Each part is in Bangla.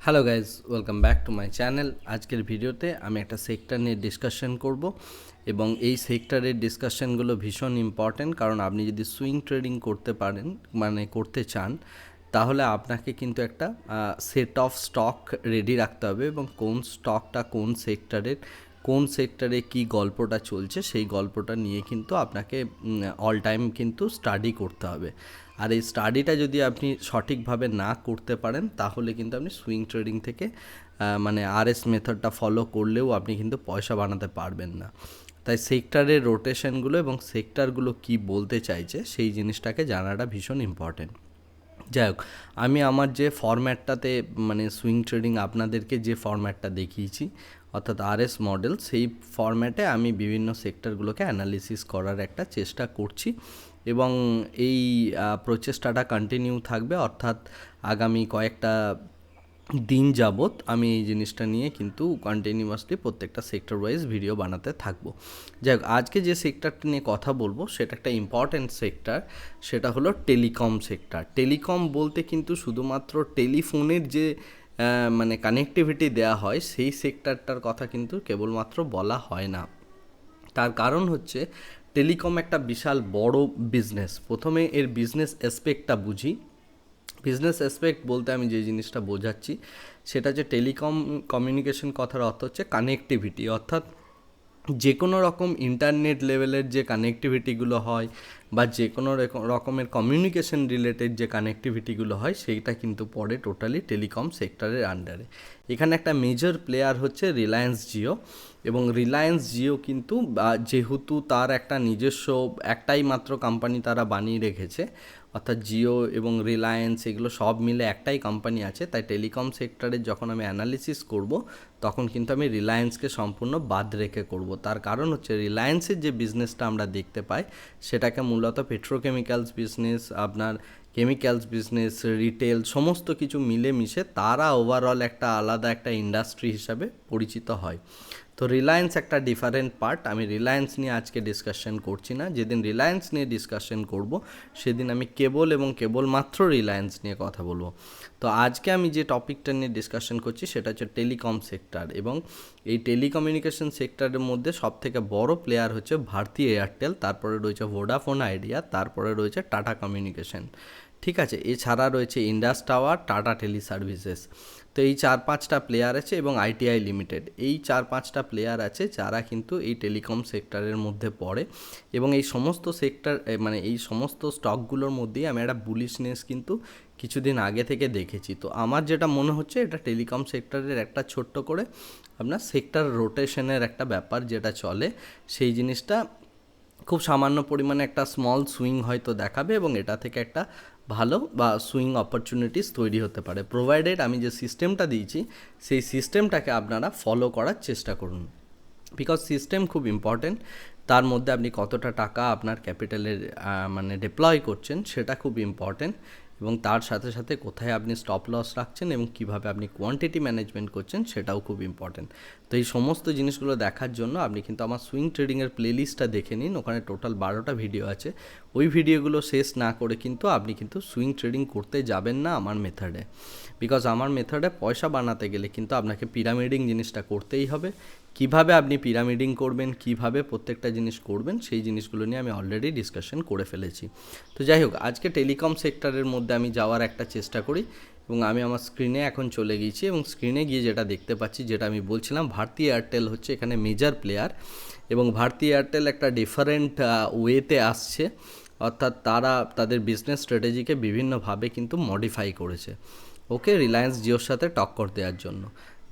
Hello guys, welcome back to my channel. আজকের ভিডিওতে আমি একটা সেক্টর নিয়ে ডিসকাশন করব এবং এই সেক্টরের ডিসকাশনগুলো ভীষণ ইম্পর্ট্যান্ট, কারণ আপনি যদি সুইং ট্রেডিং করতে পারেন করতে চান, তাহলে আপনাকে কিন্তু একটা সেট অফ স্টক রেডি রাখতে হবে এবং কোন স্টকটা কোন সেক্টরে কী গল্পটা চলছে সেই গল্পটা নিয়ে কিন্তু আপনাকে অল টাইম কিন্তু স্টাডি করতে হবে। আর এই স্টাডিটা যদি আপনি সঠিকভাবে না করতে পারেন, তাহলে কিন্তু আপনি সুইং ট্রেডিং থেকে আরএস মেথডটা ফলো করলেও আপনি কিন্তু পয়সা বানাতে পারবেন না। তাই সেক্টরের রোটেশনগুলো এবং সেক্টরগুলো কি বলতে চাইছে সেই জিনিসটাকে জানাটা ভীষণ ইম্পর্টেন্ট। যাই হোক, আমি আমার যে ফরম্যাটটাতে সুইং ট্রেডিং আপনাদেরকে যে ফরম্যাটটা দেখিয়েছি, অর্থাৎ আরএস মডেল, সেই ফরম্যাটে আমি বিভিন্ন সেক্টরগুলোকে অ্যানালিসিস করার একটা চেষ্টা করছি এবং এই প্রচেষ্টাটা কন্টিনিউ থাকবে। অর্থাৎ আগামী কয়েকটা দিন যাবত আমি এই জিনিসটা নিয়ে কিন্তু কন্টিনিউয়াসলি প্রত্যেকটা সেক্টর ওয়াইজ ভিডিও বানাতে থাকবো। যাই হোক, আজকে যে সেক্টরটা নিয়ে কথা বলবো সেটা একটা ইম্পর্ট্যান্ট সেক্টর, সেটা হলো টেলিকম সেক্টর। টেলিকম বলতে কিন্তু শুধুমাত্র টেলিফোনের যে কানেক্টিভিটি দেওয়া হয় সেই সেক্টরটার কথা কিন্তু কেবলমাত্র বলা হয় না। তার কারণ হচ্ছে টেলিকম একটা বিশাল বড় বিজনেস। প্রথমে এর বিজনেস অ্যাসপেক্টটা বুঝি। বিজনেস অ্যাসপেক্ট বলতে আমি যে জিনিসটা বোঝাচ্ছি সেটা হচ্ছে টেলিকম কমিউনিকেশন কথার অর্থ হচ্ছে কানেক্টিভিটি, অর্থাৎ যে কোনো রকম ইন্টারনেট লেভেলের যে কানেক্টিভিটিগুলো হয় বা যে কোনো রকমের কমিউনিকেশন রিলেটেড যে কানেক্টিভিটিগুলো হয় সেইটা কিন্তু পড়ে টোটালি টেলিকম সেক্টরের আন্ডারে। এখানে একটা মেজর প্লেয়ার হচ্ছে রিলায়েন্স জিও, এবং রিলায়েন্স জিও কিন্তু যেহেতু তার একটা নিজস্ব একটাই মাত্র কোম্পানি তারা বানিয়ে রেখেছে, অর্থাৎ জিও এবং রিলায়েন্স এগুলো সব মিলে একটাই কোম্পানি আছে, তাই টেলিকম সেক্টরের যখন আমি অ্যানালিসিস করব তখন কিন্তু আমি রিলায়েন্সকে সম্পূর্ণ বাদ রেখে করব। তার কারণ হচ্ছে রিলায়েন্সের যে বিজনেসটা আমরা দেখতে পাই সেটাকে মূলত পেট্রোকেমিক্যালস বিজনেস, আপনার কেমিক্যালস বিজনেস, রিটেল সমস্ত কিছু মিলেমিশে তারা ওভারঅল একটা আলাদা একটা ইন্ডাস্ট্রি হিসাবে পরিচিত হয়। তো রিলায়েন্স একটা ডিফারেন্ট পার্ট। আমি রিলায়েন্স নিয়ে আজকে ডিসকাশন করছি না। যেদিন রিলায়েন্স নিয়ে ডিসকাশন করব সেদিন আমি কেবলমাত্র রিলায়েন্স নিয়ে কথা বলবো। তো আজকে আমি যে টপিকটা নিয়ে ডিসকাশন করছি সেটা হচ্ছে টেলিকম সেক্টর, এবং এই টেলিকমিউনিকেশন সেক্টরের মধ্যে সবথেকে বড় প্লেয়ার হচ্ছে ভারতী এয়ারটেল, তারপরে রয়েছে ভোডাফোন আইডিয়া, তারপরে রয়েছে টাটা কমিউনিকেশন। ঠিক আছে, এছাড়া রয়েছে ইন্ডাস টাওয়ার, টাটা টেলি সার্ভিসেস। তো এই 4-5টা প্লেয়ার আছে এবং আইটিআই লিমিটেড, এই 4-5টা প্লেয়ার আছে যারা কিন্তু এই টেলিকম সেক্টরের মধ্যে পড়ে। এবং এই সমস্ত সেক্টর এই সমস্ত স্টকগুলোর মধ্যেই আমি একটা বুলিশনেস কিন্তু কিছুদিন আগে থেকে দেখেছি। তো আমার যেটা মনে হচ্ছে এটা টেলিকম সেক্টরের একটা ছোট্ট করে আপনার সেক্টর রোটেশনের একটা ব্যাপার যেটা চলে, সেই জিনিসটা খুব সামান্য পরিমাণে একটা স্মল সুইং হয়তো দেখাবে এবং এটা থেকে একটা ভালো বা সুইং অপরচুনিটিস তৈরি হতে পারে, প্রোভাইডেড আমি যে সিস্টেমটা দিয়েছি সেই সিস্টেমটাকে আপনারা ফলো করার চেষ্টা করুন। বিকজ সিস্টেম খুব ইম্পর্টেন্ট। তার মধ্যে আপনি কতটা টাকা আপনার ক্যাপিটালের ডিপ্লয় করছেন সেটা খুব ইম্পর্টেন্ট, এবং তার সাথে সাথে কোথায় আপনি স্টপ লস রাখছেন এবং কিভাবে আপনি কোয়ান্টিটি ম্যানেজমেন্ট করছেন সেটাও খুব ইম্পর্টেন্ট। তো এই সমস্ত জিনিসগুলো দেখার জন্য আপনি কিন্তু আমার সুইং ট্রেডিংয়ের প্লেলিস্টটা দেখে নিন, ওখানে টোটাল 12টা ভিডিও আছে। ওই ভিডিওগুলো শেষ না করে কিন্তু আপনি কিন্তু সুইং ট্রেডিং করতে যাবেন না আমার মেথডে। বিকজ আমার মেথডে পয়সা বানাতে গেলে কিন্তু আপনাকে পিরামিডিং জিনিসটা করতেই হবে। কিভাবে আপনি পিরামিডিং করবেন, কিভাবে প্রত্যেকটা জিনিস করবেন, সেই জিনিসগুলো নিয়ে আমি অলরেডি ডিসকাশন করে ফেলেছি। তো যাই হোক, আজকে টেলিকম সেক্টরের মধ্যে আমি যাওয়ার একটা চেষ্টা করি, এবং আমি আমার স্ক্রিনে এখন চলে গিয়েছি এবং স্ক্রিনে গিয়ে যেটা দেখতে পাচ্ছি, যেটা আমি বলছিলাম, ভারতী এয়ারটেল হচ্ছে এখানে মেজর প্লেয়ার, এবং ভারতী এয়ারটেল একটা ডিফারেন্ট ওয়েতে আসছে, অর্থাৎ তারা তাদের বিজনেস স্ট্র্যাটেজিকে বিভিন্নভাবে কিন্তু মডিফাই করেছে, ওকে, রিলায়েন্স জিওর সাথে টক্কর দেওয়ার জন্য।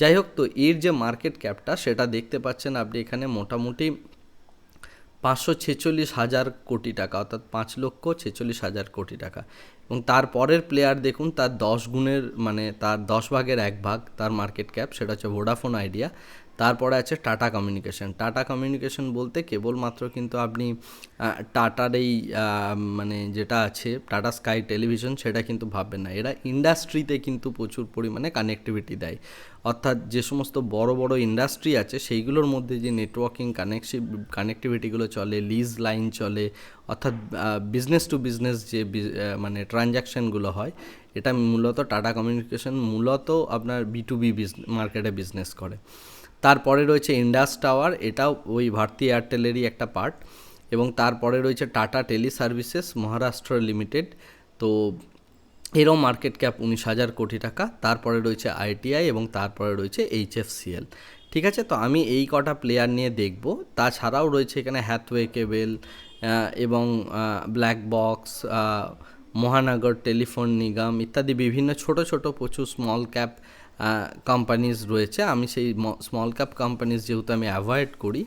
যাই হোক, তো এর যে মার্কেট ক্যাপটা সেটা দেখতে পাচ্ছেন আপনি এখানে মোটামুটি 546,000 কোটি টাকা, অর্থাৎ 5,46,000 কোটি টাকা। এবং তারপরের প্লেয়ার দেখুন, তার 10 গুণের তার 10 ভাগের 1 ভাগ তার মার্কেট ক্যাপ, সেটা হচ্ছে ভোডাফোন আইডিয়া। তারপরে আছে টাটা কমিউনিকেশন। টাটা কমিউনিকেশন বলতে কেবলমাত্র কিন্তু আপনি টাটার এই যেটা আছে টাটা স্কাই টেলিভিশন সেটা কিন্তু ভাববেন না, এরা ইন্ডাস্ট্রিতে কিন্তু প্রচুর পরিমাণে কানেক্টিভিটি দেয়। অর্থাৎ যে সমস্ত বড় বড় ইন্ডাস্ট্রি আছে সেইগুলোর মধ্যে যে নেটওয়ার্কিং কানেক্টিভিটিগুলো চলে, লিজ লাইন চলে, অর্থাৎ বিজনেস টু বিজনেস যে ট্রানজ্যাকশানগুলো হয়, এটা মূলত টাটা কমিউনিকেশন মূলত আপনার B2B মার্কেটে বিজনেস করে। তারপরে রয়েছে ইন্ডাস টাওয়ার, এটাও ওই ভারতী এয়ারটেলেরই একটা পার্ট। এবং তারপরে রয়েছে টাটা টেলি সার্ভিসেস মহারাষ্ট্র লিমিটেড, তো এরও মার্কেট ক্যাপ 19,000 কোটি টাকা। তারপরে রয়েছে ITI এবং তারপরে রয়েছে HFCL। ঠিক আছে, তো আমি এই কটা প্লেয়ার নিয়ে দেখব। তাছাড়াও রয়েছে এখানে হ্যাথওয়ে কেবেল এবং ব্ল্যাক বক্স, মহানগর টেলিফোন নিগম ইত্যাদি বিভিন্ন ছোট ছোট প্রচুর স্মল ক্যাপ কোম্পানিজ রয়েছে। আমি সেই স্মল ক্যাপ কোম্পানিজ যেহেতু আমি অ্যাভয়েড করি,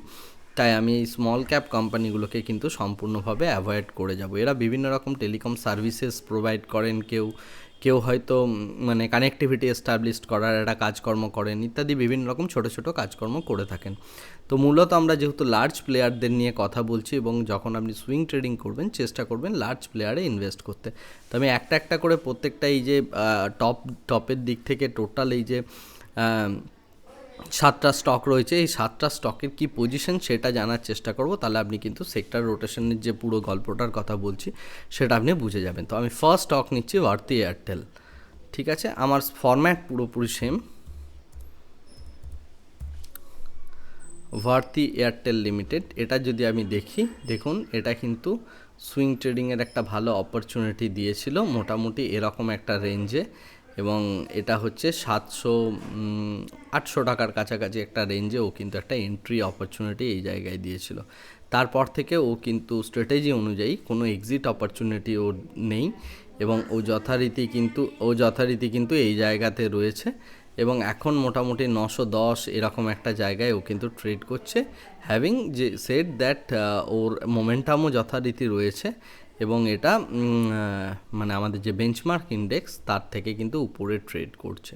তাই আমি এই স্মল ক্যাপ কোম্পানিগুলোকে কিন্তু সম্পূর্ণভাবে অ্যাভয়েড করে যাব। এরা বিভিন্ন রকম টেলিকম সার্ভিসেস প্রোভাইড করেন, কেউ হয়তো মানে কানেক্টিভিটি এস্টাবলিশ করার একটা কাজকর্ম করেন ইত্যাদি বিভিন্ন রকম ছোট ছোট কাজকর্ম করে থাকেন। তো মূলত আমরা যেহেতু লার্জ প্লেয়ারদের নিয়ে কথা বলছি এবং যখন আপনি সুইং ট্রেডিং করবেন চেষ্টা করবেন লার্জ প্লেয়ারে ইনভেস্ট করতে। তো আমি একটা একটা করে প্রত্যেকটা এই যে টপের দিক থেকে টোটাল এই যে 7টা স্টক রয়েছে, এই 7টা স্টকের কি পজিশন সেটা জানার চেষ্টা করব, তাহলে আপনি কিন্তু সেক্টর রোটেশনের যে পুরো গল্পটার কথা বলছি সেটা আপনি বুঝে যাবেন। তো আমি ফার্স্ট স্টক নিচ্ছি ভারতী এয়ারটেল। ঠিক আছে, আমার ফরম্যাট পুরোপুরি সেম। ভারতী এয়ারটেল লিমিটেড, এটা যদি আমি দেখি, দেখুন এটা কিন্তু সুইং ট্রেডিংয়ের একটা ভালো অপরচুনিটি দিয়েছিল মোটামুটি এরকম একটা রেঞ্জে, এবং এটা হচ্ছে 700-800 টাকার কাছাকাছি একটা রেঞ্জে ও কিন্তু একটা এন্ট্রি অপরচুনিটি এই জায়গায় দিয়েছিল। তারপর থেকে ও কিন্তু স্ট্র্যাটেজি অনুযায়ী কোনো এক্সিট অপরচুনিটি ও নেই, এবং ও যথারীতি কিন্তু এই জায়গাতে রয়েছে, এবং এখন মোটামুটি 910 এরকম একটা জায়গায় ও কিন্তু ট্রেড করছে, হ্যাভিং যে সেড দ্যাট ওর মোমেন্টামও যথারীতি রয়েছে, এবং এটা মানে আমাদের যে বেঞ্চমার্ক ইন্ডেক্স তার থেকে কিন্তু উপরে ট্রেড করছে।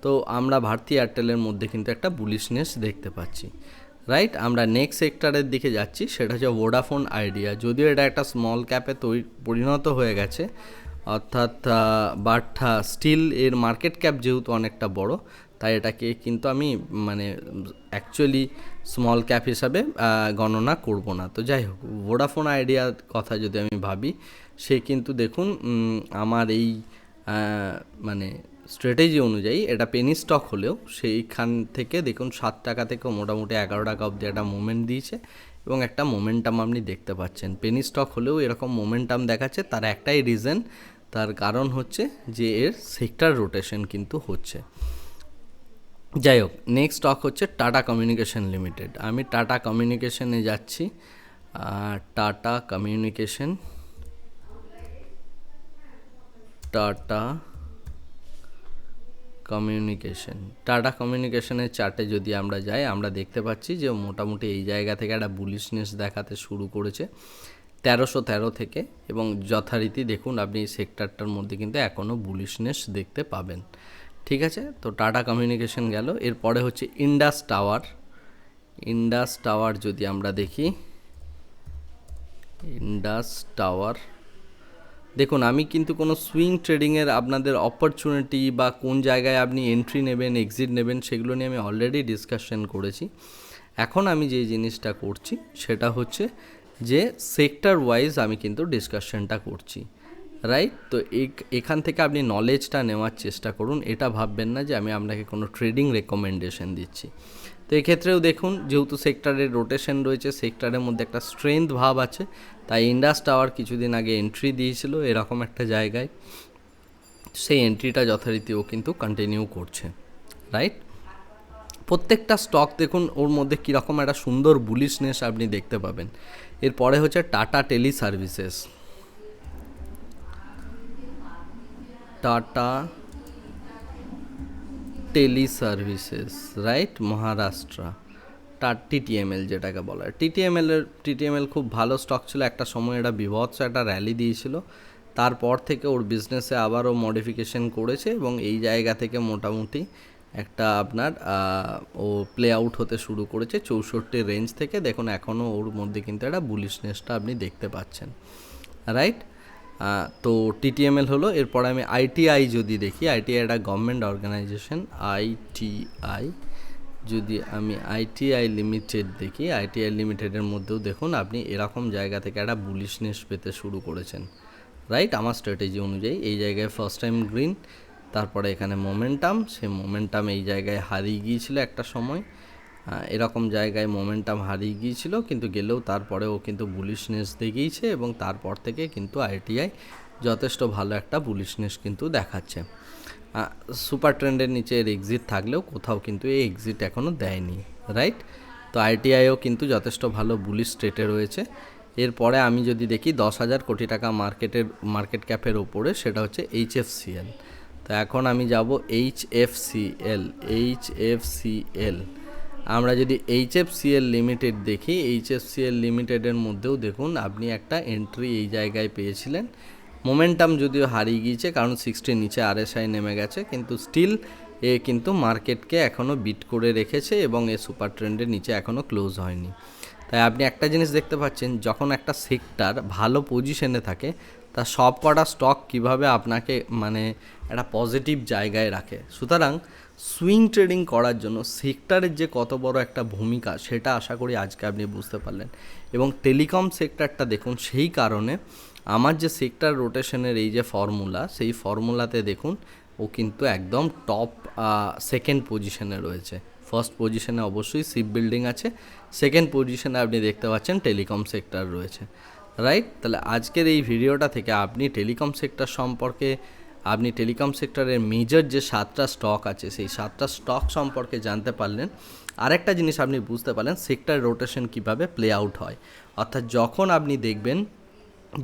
তো আমরা ভারতী এয়ারটেলের মধ্যে কিন্তু একটা বুলিশনেস দেখতে পাচ্ছি, রাইট। আমরা নেক্সট সেক্টরের দিকে যাচ্ছি, সেটা হচ্ছে ভোডাফোন আইডিয়া। যদিও এটা একটা স্মল ক্যাপে পরিণত হয়ে গেছে, অর্থাৎ বাট স্টিল এর মার্কেট ক্যাপ যেহেতু অনেকটা বড়, তাই এটাকে কিন্তু আমি মানে অ্যাকচুয়ালি স্মল ক্যাপ হিসাবে গণনা করব না। তো যাই হোক, ভোডাফোন আইডিয়ার কথা যদি আমি ভাবি, সে কিন্তু দেখুন আমার এই মানে স্ট্র্যাটেজি অনুযায়ী এটা পেনি স্টক হলেও সেইখান থেকে দেখুন 7 টাকা থেকে মোটামুটি 11 টাকা অবধি একটা মুভমেন্ট দিয়েছে, এবং একটা মোমেন্টাম আপনি দেখতে পাচ্ছেন। পেনি স্টক হলেও এরকম মোমেন্টাম দেখাচ্ছে, তার একটাই রিজন, তার কারণ হচ্ছে যে এর সেক্টর রোটেশন কিন্তু হচ্ছে। যাই হোক, নেক্সট স্টক হচ্ছে টাটা কমিউনিকেশন লিমিটেড। আমি টাটা কমিউনিকেশনে যাচ্ছি। টাটা কমিউনিকেশনের চার্টে যদি আমরা যাই, আমরা দেখতে পাচ্ছি যে মোটামুটি এই জায়গা থেকে একটা বুলিশনেস দেখাতে শুরু করেছে 1313 থেকে, এবং যথারীতি দেখুন আপনি এই সেক্টরটার মধ্যে কিন্তু এখনও বুলিশনেস দেখতে পাবেন। ঠিক আছে, তো টাটা কমিউনিকেশন গেল। এরপরে হচ্ছে ইন্ডাস টাওয়ার যদি আমরা দেখি, ইন্ডাস টাওয়ার দেখুন, আমি কিন্তু কোনো সুইং ট্রেডিংয়ের আপনাদের অপরচুনিটি বা কোন জায়গায় আপনি এন্ট্রি নেবেন এক্সিট নেবেন সেগুলো নিয়ে আমি অলরেডি ডিসকাশন করেছি। এখন আমি যে জিনিসটা করছি সেটা হচ্ছে যে সেক্টর ওয়াইজ আমি কিন্তু ডিসকাশনটা করছি, রাইট। তো এখান থেকে আপনি নলেজটা নেওয়ার চেষ্টা করুন, এটা ভাববেন না যে আমি আপনাকে কোনো ট্রেডিং রেকমেন্ডেশন দিচ্ছি। তো এক্ষেত্রেও দেখুন, যেহেতু সেক্টরের রোটেশন রয়েছে, সেক্টরের মধ্যে একটা স্ট্রেংথ ভাব আছে, তাই ইন্ডাস টাওয়ার কিছুদিন আগে এন্ট্রি দিয়েছিল এরকম একটা জায়গায়, সেই এন্ট্রিটা যথারীতি ও কিন্তু কন্টিনিউ করছে, রাইট। প্রত্যেকটা স্টক দেখুন ওর মধ্যে কীরকম একটা সুন্দর বুলিশনেস আপনি দেখতে পাবেন। এরপরে হচ্ছে Tata Teleservices, right, Maharashtra, TTML যেটাকে বলা হয়। টিটিএমএল খুব ভালো স্টক ছিল, একটা সময় এটা বিভৎস একটা র্যালি দিয়েছিল, তারপর থেকে ওর বিজনেসে আবারও মডিফিকেশন করেছে, এবং এই জায়গা থেকে মোটামুটি একটা আপনার ও প্লে আউট হতে শুরু করেছে 64 রেঞ্জ থেকে। দেখুন এখনও ওর মধ্যে কিন্তু একটা বুলিশনেসটা আপনি দেখতে পাচ্ছেন, রাইট। তো TTML হলো। এরপর আমি ITI যদি দেখি, ITI একটা গভর্নমেন্ট অর্গানাইজেশন, যদি আমি ITI লিমিটেড দেখি, ITI লিমিটেডের মধ্যেও দেখুন আপনি এরকম জায়গা থেকে একটা বুলিশনেস পেতে শুরু করেছেন, রাইট, আমার স্ট্র্যাটেজি অনুযায়ী এই জায়গায় ফার্স্ট টাইম গ্রিন, তারপরে এখানে মোমেন্টাম, সে মোমেন্টাম এই জায়গায় হারিয়ে গিয়েছিল একটা সময়, এরকম জায়গায় মোমেন্টাম হারিয়ে গিয়েছিল, কিন্তু গেলেও তারপরেও কিন্তু বুলিশনেস দেখিয়েছে এবং তারপর থেকে কিন্তু আইটিআই যথেষ্ট ভালো একটা বুলিশনেস কিন্তু দেখাচ্ছে। সুপার ট্রেন্ডের নিচে এর এক্সিট থাকলেও কোথাও কিন্তু এই এক্সিট এখনও দেয়নি, রাইট। তো আইটিআইও কিন্তু যথেষ্ট ভালো বুলিশ স্টেটে রয়েছে। এরপরে আমি যদি দেখি 10,000 কোটি টাকা মার্কেট ক্যাপের ওপরে, সেটা হচ্ছে এইচএফসিএল। তো এখন আমি যাব এইচএফসিএল। আমরা যদি এইচএফসিএল লিমিটেড দেখি, এইচএফসিএল লিমিটেডের মধ্যেও দেখুন আপনি একটা এন্ট্রি এই জায়গায় পেয়েছিলেন। মোমেন্টাম যদিও হারিয়ে গিয়েছে কারণ 60 নিচে আরএসআই নেমে গেছে, কিন্তু স্টিল এ কিন্তু মার্কেটকে এখনও বিট করে রেখেছে এবং এ সুপার ট্রেন্ডের নিচে এখনও ক্লোজ হয়নি। তাই আপনি একটা জিনিস দেখতে পাচ্ছেন, যখন একটা সেক্টর ভালো পজিশনে থাকে তা সব কটা স্টক কীভাবে আপনাকে মানে একটা পজিটিভ জায়গায় রাখে। সুতরাং সুইং ট্রেডিং করার জন্য সেক্টরের যে কত বড় একটা ভূমিকা, সেটা আশা করি আজকে আপনি বুঝতে পারলেন। এবং টেলিকম সেক্টরটা দেখুন, সেই কারণে আমার যে সেক্টর রোটেশনের এই যে ফর্মুলা, সেই ফর্মুলাতে দেখুন ও কিন্তু একদম টপ সেকেন্ড পজিশনে রয়েছে। ফার্স্ট পজিশনে অবশ্যই শিপ বিল্ডিং আছে, সেকেন্ড পজিশনে আপনি দেখতে পাচ্ছেন টেলিকম সেক্টর রয়েছে, রাইট। তাহলে আজকের এই ভিডিওটা থেকে আপনি টেলিকম সেক্টর সম্পর্কে, আপনি টেলিকম সেক্টরের মেজর যে 7টা স্টক আছে সেই 7টা স্টক সম্পর্কে জানতে পারলেন। আরেকটা জিনিস আপনি বুঝতে পারলেন সেক্টর রোটেশন কিভাবে প্লে আউট হয়। অর্থাৎ যখন আপনি দেখবেন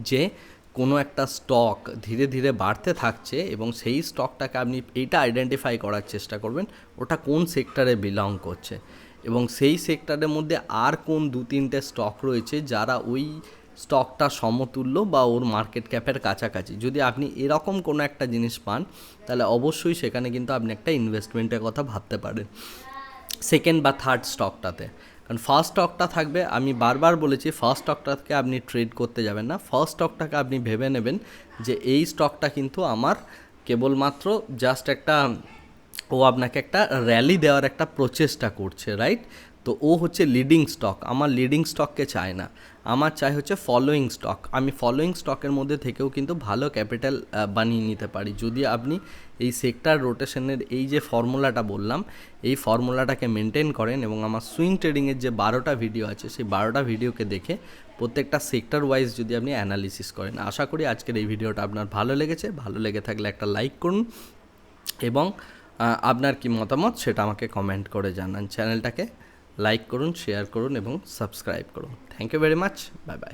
যে কোনো একটা স্টক ধীরে ধীরে বাড়তে থাকছে এবং সেই স্টকটাকে আপনি এইটা আইডেন্টিফাই করার চেষ্টা করবেন ওটা কোন সেক্টরে বিলং করছে এবং সেই সেক্টরের মধ্যে আর কোন 2-3টে স্টক রয়েছে যারা ওই স্টকটা সমতুল্য বা ওর মার্কেট ক্যাপের কাছাকাছি। যদি আপনি এরকম কোনো একটা জিনিস পান তাহলে অবশ্যই সেখানে কিন্তু আপনি একটা ইনভেস্টমেন্টের কথা ভাবতে পারেন সেকেন্ড বা থার্ড স্টকটাতে। কারণ ফার্স্ট স্টকটা থাকবে, আমি বারবার বলেছি ফার্স্ট স্টকটাকে আপনি ট্রেড করতে যাবেন না, ফার্স্ট স্টকটাকে আপনি ভেবে নেবেন যে এই স্টকটা কিন্তু আমার কেবলমাত্র জাস্ট একটা, ও আপনাকে একটা র্যালি দেওয়ার একটা প্রচেষ্টা করছে, রাইট। তো ও হচ্ছে লিডিং স্টক, আমার লিডিং স্টককে চায় না, আমার চাই হচ্ছে ফলোয়িং স্টক। আমি ফলোয়িং স্টকের মধ্যে থেকেও কিন্তু ভালো ক্যাপিটাল বানিয়ে নিতে পারি যদি আপনি এই সেক্টর রোটেশনের এই যে ফর্মুলাটা বললাম এই ফর্মুলাটাকে মেনটেন করেন এবং আমার সুইং ট্রেডিংয়ের যে 12টা ভিডিও আছে সেই 12টা ভিডিওকে দেখে প্রত্যেকটা সেক্টর ওয়াইজ যদি আপনি অ্যানালিসিস করেন। আশা করি আজকের এই ভিডিওটা আপনার ভালো লেগেছে। ভালো লেগে থাকলে একটা লাইক করুন এবং আপনার কি মতামত সেটা আমাকে কমেন্ট করে জানান। চ্যানেলটাকে লাইক করুন, শেয়ার করুন এবং সাবস্ক্রাইব করুন। Thank you very much, bye by.